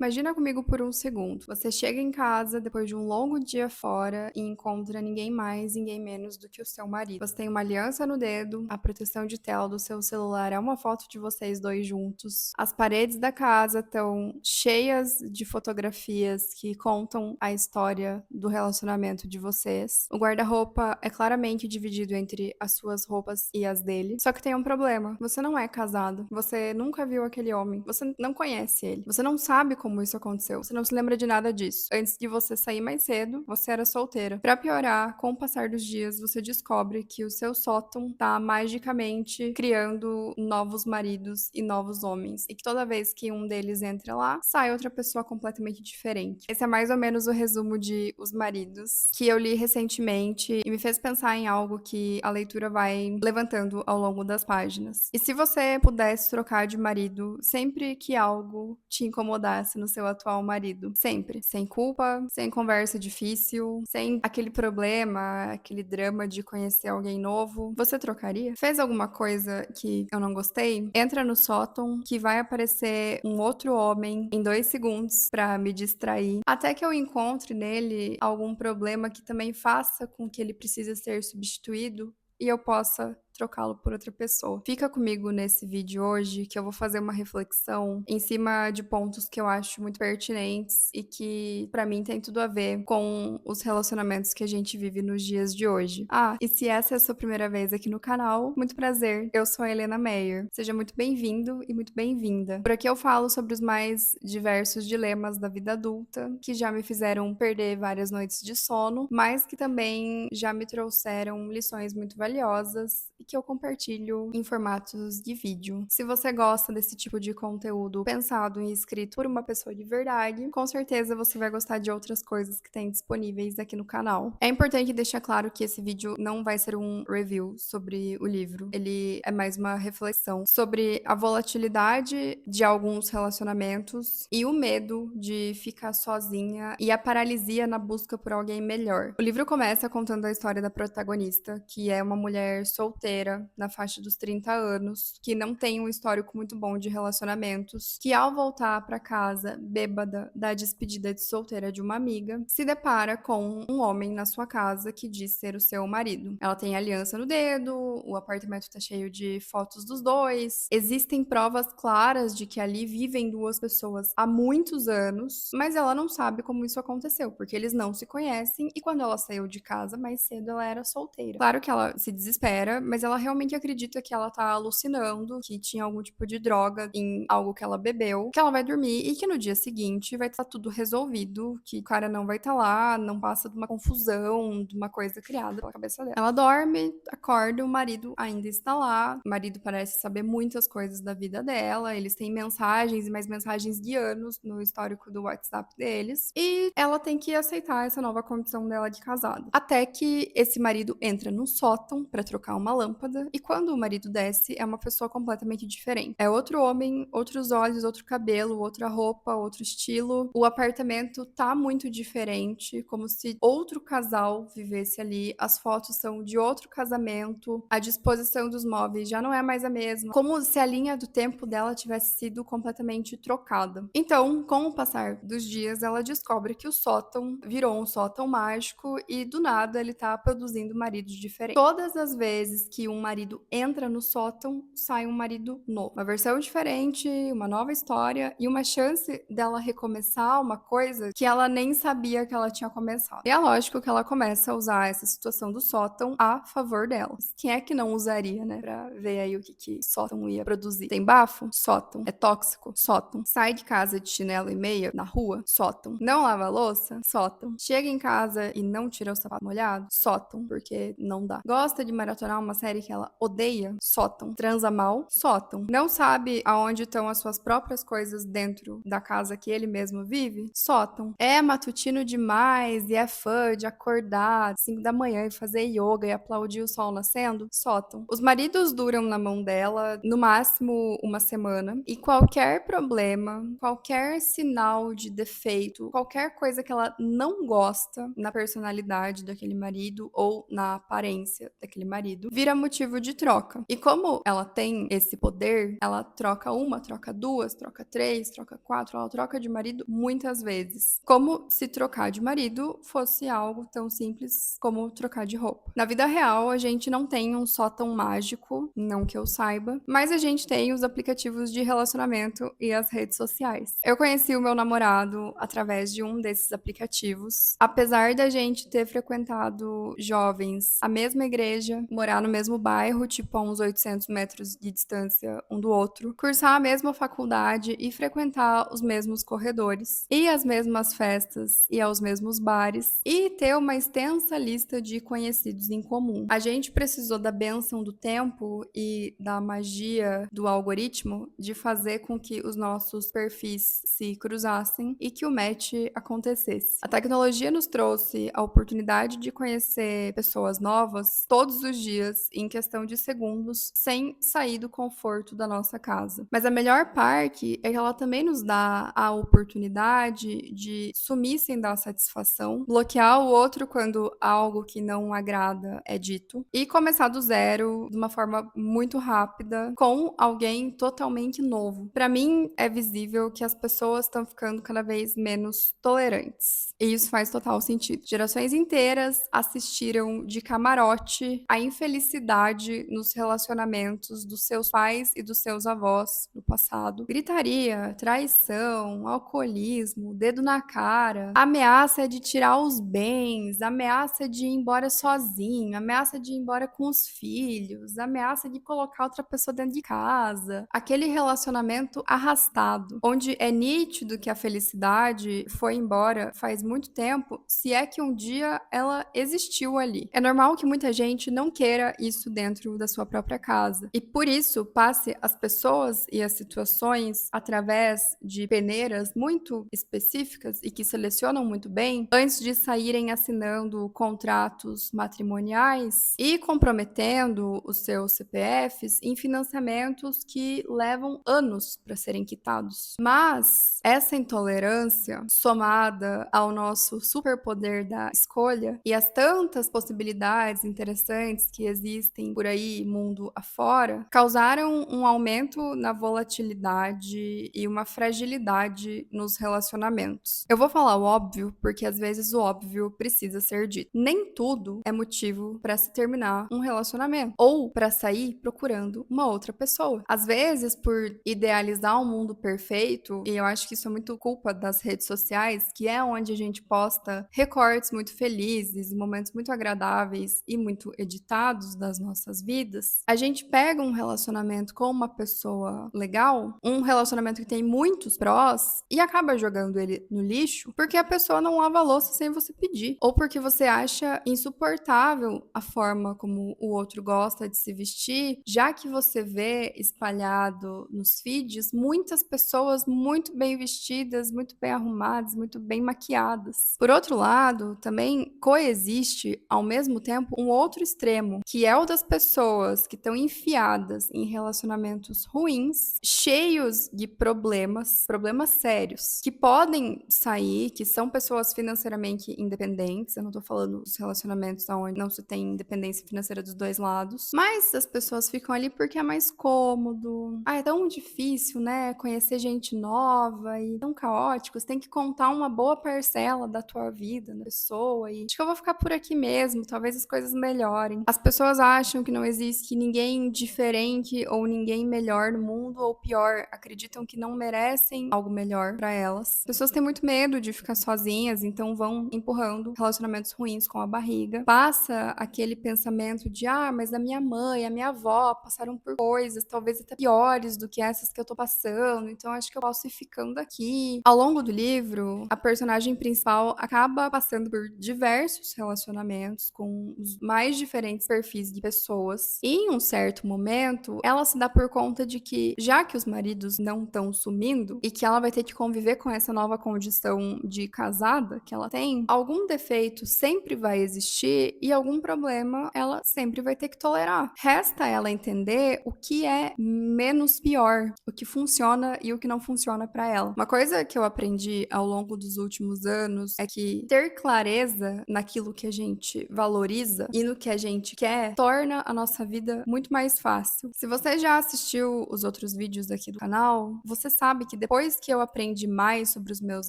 Imagina comigo por um segundo. Você chega em casa depois de um longo dia fora e encontra ninguém mais, ninguém menos do que o seu marido. Você tem uma aliança no dedo, a proteção de tela do seu celular é uma foto de vocês dois juntos. As paredes da casa estão cheias de fotografias que contam a história do relacionamento de vocês. O guarda-roupa é claramente dividido entre as suas roupas e as dele. Só que tem um problema: você não é casado. Você nunca viu aquele homem. Você não conhece ele. Você não sabe como isso aconteceu. Você não se lembra de nada disso. Antes de você sair mais cedo, você era solteira. Pra piorar, com o passar dos dias, você descobre que o seu sótão tá magicamente criando novos maridos e novos homens. E que toda vez que um deles entra lá, sai outra pessoa completamente diferente. Esse é mais ou menos o resumo de Os Maridos, que eu li recentemente e me fez pensar em algo que a leitura vai levantando ao longo das páginas. E se você pudesse trocar de marido sempre que algo te incomodasse no seu atual marido? Sempre. Sem culpa, sem conversa difícil, sem aquele problema, aquele drama de conhecer alguém novo. Você trocaria? Fez alguma coisa que eu não gostei? Entra no sótão que vai aparecer um outro homem em 2 segundos pra me distrair. Até que eu encontre nele algum problema que também faça com que ele precise ser substituído e eu possa trocá-lo por outra pessoa. Fica comigo nesse vídeo hoje que eu vou fazer uma reflexão em cima de pontos que eu acho muito pertinentes e que pra mim tem tudo a ver com os relacionamentos que a gente vive nos dias de hoje. Ah, e se essa é a sua primeira vez aqui no canal, muito prazer. Eu sou a Helena Meyer. Seja muito bem-vindo e muito bem-vinda. Por aqui eu falo sobre os mais diversos dilemas da vida adulta que já me fizeram perder várias noites de sono, mas que também já me trouxeram lições muito valiosas e que eu compartilho em formatos de vídeo. Se você gosta desse tipo de conteúdo pensado e escrito por uma pessoa de verdade, com certeza você vai gostar de outras coisas que tem disponíveis aqui no canal. É importante deixar claro que esse vídeo não vai ser um review sobre o livro. Ele é mais uma reflexão sobre a volatilidade de alguns relacionamentos e o medo de ficar sozinha e a paralisia na busca por alguém melhor. O livro começa contando a história da protagonista, que é uma mulher solteira na faixa dos 30 anos, que não tem um histórico muito bom de relacionamentos, que ao voltar para casa bêbada da despedida de solteira de uma amiga, se depara com um homem na sua casa que diz ser o seu marido. Ela tem aliança no dedo, o apartamento tá cheio de fotos dos dois, existem provas claras de que ali vivem duas pessoas há muitos anos, mas ela não sabe como isso aconteceu, porque eles não se conhecem e quando ela saiu de casa mais cedo ela era solteira. Claro que ela se desespera, mas ela realmente acredita que ela tá alucinando, que tinha algum tipo de droga em algo que ela bebeu, que ela vai dormir e que no dia seguinte vai estar tudo resolvido, que o cara não vai estar lá, não passa de uma confusão, de uma coisa criada pela cabeça dela. Ela dorme, acorda, o marido ainda está lá, o marido parece saber muitas coisas da vida dela, eles têm mensagens e mais mensagens de anos no histórico do WhatsApp deles, e ela tem que aceitar essa nova condição dela de casada. Até que esse marido entra no sótão pra trocar uma lâmpada, e quando o marido desce, é uma pessoa completamente diferente. É outro homem, outros olhos, outro cabelo, outra roupa, outro estilo. O apartamento tá muito diferente, como se outro casal vivesse ali. As fotos são de outro casamento, a disposição dos móveis já não é mais a mesma, como se a linha do tempo dela tivesse sido completamente trocada. Então, com o passar dos dias, ela descobre que o sótão virou um sótão mágico e do nada ele tá produzindo maridos diferentes. Todas as vezes que um marido entra no sótão, sai um marido novo. Uma versão diferente, uma nova história e uma chance dela recomeçar uma coisa que ela nem sabia que ela tinha começado. E é lógico que ela começa a usar essa situação do sótão a favor dela. Quem é que não usaria, né? Pra ver aí o que sótão ia produzir. Tem bafo? Sótão. É tóxico? Sótão. Sai de casa de chinelo e meia na rua? Sótão. Não lava a louça? Sótão. Chega em casa e não tira o sapato molhado? Sótão, porque não dá. Gosta de maratonar uma série que ela odeia? Sótão. Transa mal? Sótão. Não sabe aonde estão as suas próprias coisas dentro da casa que ele mesmo vive? Sótão. É matutino demais e é fã de acordar às 5 da manhã e fazer yoga e aplaudir o sol nascendo? Sótão. Os maridos duram na mão dela no máximo uma semana e qualquer problema, qualquer sinal de defeito, qualquer coisa que ela não gosta na personalidade daquele marido ou na aparência daquele marido, vira motivo de troca. E como ela tem esse poder, ela troca uma, troca duas, troca três, troca quatro, ela troca de marido muitas vezes. Como se trocar de marido fosse algo tão simples como trocar de roupa. Na vida real, a gente não tem um sótão mágico, não que eu saiba, mas a gente tem os aplicativos de relacionamento e as redes sociais. Eu conheci o meu namorado através de um desses aplicativos. Apesar da gente ter frequentado jovens a mesma igreja, morar no mesmo bairro, tipo a uns 800 metros de distância um do outro, cursar a mesma faculdade e frequentar os mesmos corredores, ir às mesmas festas e aos mesmos bares e ter uma extensa lista de conhecidos em comum. A gente precisou da bênção do tempo e da magia do algoritmo de fazer com que os nossos perfis se cruzassem e que o match acontecesse. A tecnologia nos trouxe a oportunidade de conhecer pessoas novas todos os dias, em questão de segundos, sem sair do conforto da nossa casa. Mas a melhor parte é que ela também nos dá a oportunidade de sumir sem dar satisfação, bloquear o outro quando algo que não agrada é dito e começar do zero de uma forma muito rápida com alguém totalmente novo. Para mim, é visível que as pessoas estão ficando cada vez menos tolerantes. E isso faz total sentido. Gerações inteiras assistiram de camarote a infelicidade nos relacionamentos dos seus pais e dos seus avós no passado. Gritaria, traição, alcoolismo, dedo na cara, ameaça de tirar os bens, ameaça de ir embora sozinho, ameaça de ir embora com os filhos, ameaça de colocar outra pessoa dentro de casa. Aquele relacionamento arrastado, onde é nítido que a felicidade foi embora faz muito tempo, se é que um dia ela existiu ali. É normal que muita gente não queira isso dentro da sua própria casa. E por isso, passe as pessoas e as situações através de peneiras muito específicas e que selecionam muito bem antes de saírem assinando contratos matrimoniais e comprometendo os seus CPFs em financiamentos que levam anos para serem quitados. Mas essa intolerância, somada ao nosso superpoder da escolha e as tantas possibilidades interessantes que existem por aí, mundo afora, causaram um aumento na volatilidade e uma fragilidade nos relacionamentos. Eu vou falar o óbvio porque às vezes o óbvio precisa ser dito. Nem tudo é motivo para se terminar um relacionamento ou para sair procurando uma outra pessoa. Às vezes, por idealizar um mundo perfeito, e eu acho que isso é muito culpa das redes sociais, que é onde a gente posta recortes muito felizes, momentos muito agradáveis e muito editados das nossas vidas, a gente pega um relacionamento com uma pessoa legal, um relacionamento que tem muitos prós, e acaba jogando ele no lixo porque a pessoa não lava a louça sem você pedir, ou porque você acha insuportável a forma como o outro gosta de se vestir, já que você vê espalhado nos feeds muitas pessoas muito bem vestidas, muito bem arrumadas, muito bem maquiadas. Por outro lado, também coexiste ao mesmo tempo um outro extremo, que é o das pessoas que estão enfiadas em relacionamentos ruins, cheios de problemas, problemas sérios, que podem sair, que são pessoas financeiramente independentes. Eu não tô falando dos relacionamentos onde não se tem independência financeira dos dois lados, mas as pessoas ficam ali porque é mais cômodo. Ah, é tão difícil, né? Conhecer gente nova e tão caótico. Você tem que contar uma boa parcela da tua vida na pessoa e acho que eu vou ficar por aqui mesmo, talvez as coisas melhorem. As pessoas acham que não existe ninguém diferente ou ninguém melhor no mundo, ou pior, acreditam que não merecem algo melhor pra elas. As pessoas têm muito medo de ficar sozinhas, então vão empurrando relacionamentos ruins com a barriga. Passa aquele pensamento de, ah, mas a minha mãe, a minha avó passaram por coisas talvez até piores do que essas que eu tô passando, então acho que eu posso ir ficando aqui. Ao longo do livro, a personagem principal acaba passando por diversos relacionamentos com os mais diferentes perfis de pessoas. E em um certo momento, ela se dá por conta de que, já que os maridos não estão sumindo e que ela vai ter que conviver com essa nova condição de casada que ela tem, algum defeito sempre vai existir e algum problema ela sempre vai ter que tolerar. Resta ela entender o que é menos pior, o que funciona e o que não funciona para ela. Uma coisa que eu aprendi ao longo dos últimos anos é que ter clareza naquilo que a gente valoriza e no que a gente quer torna a nossa vida muito mais fácil. Se você já assistiu os outros vídeos aqui do canal, você sabe que depois que eu aprendi mais sobre os meus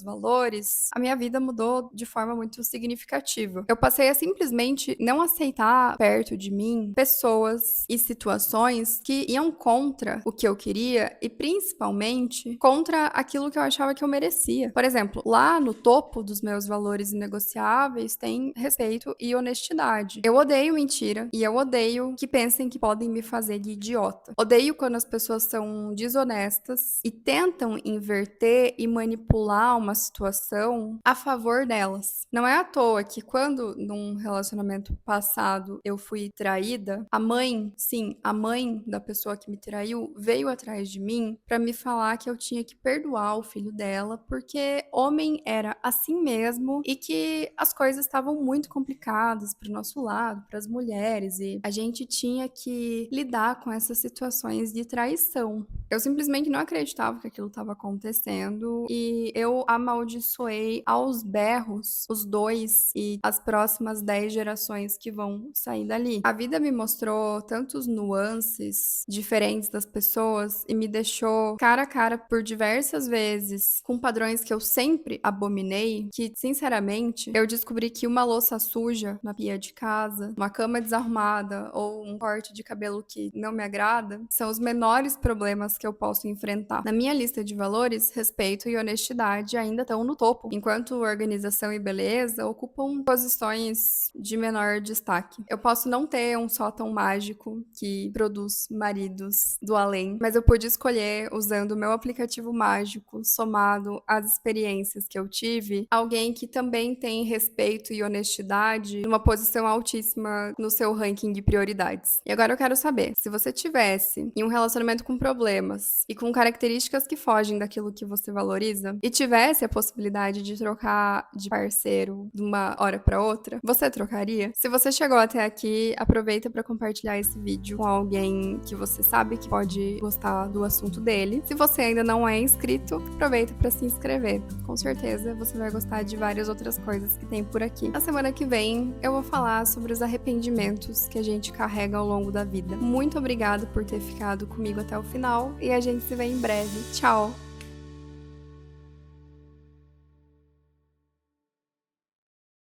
valores, a minha vida mudou de forma muito significativa. Eu passei a simplesmente não aceitar perto de mim pessoas e situações que iam contra o que eu queria e principalmente contra aquilo que eu achava que eu merecia. Por exemplo, lá no topo dos meus valores inegociáveis tem respeito e honestidade. Eu odeio mentira e eu odeio que pensem que podem me fazer de idiota. Odeio quando as pessoas são desonestas e tentam inverter e manipular uma situação a favor delas. Não é à toa que quando num relacionamento passado eu fui traída, a mãe, sim, a mãe da pessoa que me traiu veio atrás de mim para me falar que eu tinha que perdoar o filho dela porque homem era assim mesmo e que as coisas estavam muito complicadas pro nosso lado, para as mulheres, e a gente tinha que lidar com essas situações de traição. Eu simplesmente não acreditava que aquilo estava acontecendo e eu amaldiçoei aos berros os dois e as próximas 10 gerações que vão sair dali. A vida me mostrou tantos nuances diferentes das pessoas e me deixou cara a cara por diversas vezes com padrões que eu sempre abominei, que, sinceramente, eu descobri que uma louça suja na pia de casa, uma cama desarrumada ou um corte de cabelo que não me agrada são os menores problemas que eu posso enfrentar. Na minha lista de valores, respeito e honestidade ainda estão no topo, enquanto organização e beleza ocupam posições de menor destaque. Eu posso não ter um sótão mágico que produz maridos do além, mas eu pude escolher, usando o meu aplicativo mágico, somado às experiências que eu tive, alguém que também tem respeito e honestidade numa posição altíssima no seu ranking de prioridades. E agora eu quero saber, se você tivesse em um relacionamento com problemas e com características que fogem daquilo que você valoriza e tivesse a possibilidade de trocar de parceiro de uma hora para outra, você trocaria? Se você chegou até aqui, aproveita para compartilhar esse vídeo com alguém que você sabe que pode gostar do assunto dele. Se você ainda não é inscrito, aproveita para se inscrever. Com certeza você vai gostar de várias outras coisas que tem por aqui. Na semana que vem eu vou falar sobre os arrependimentos que a gente carrega ao longo da vida. Muito obrigada por ter ficado comigo até o final e a gente se vê em breve. Tchau!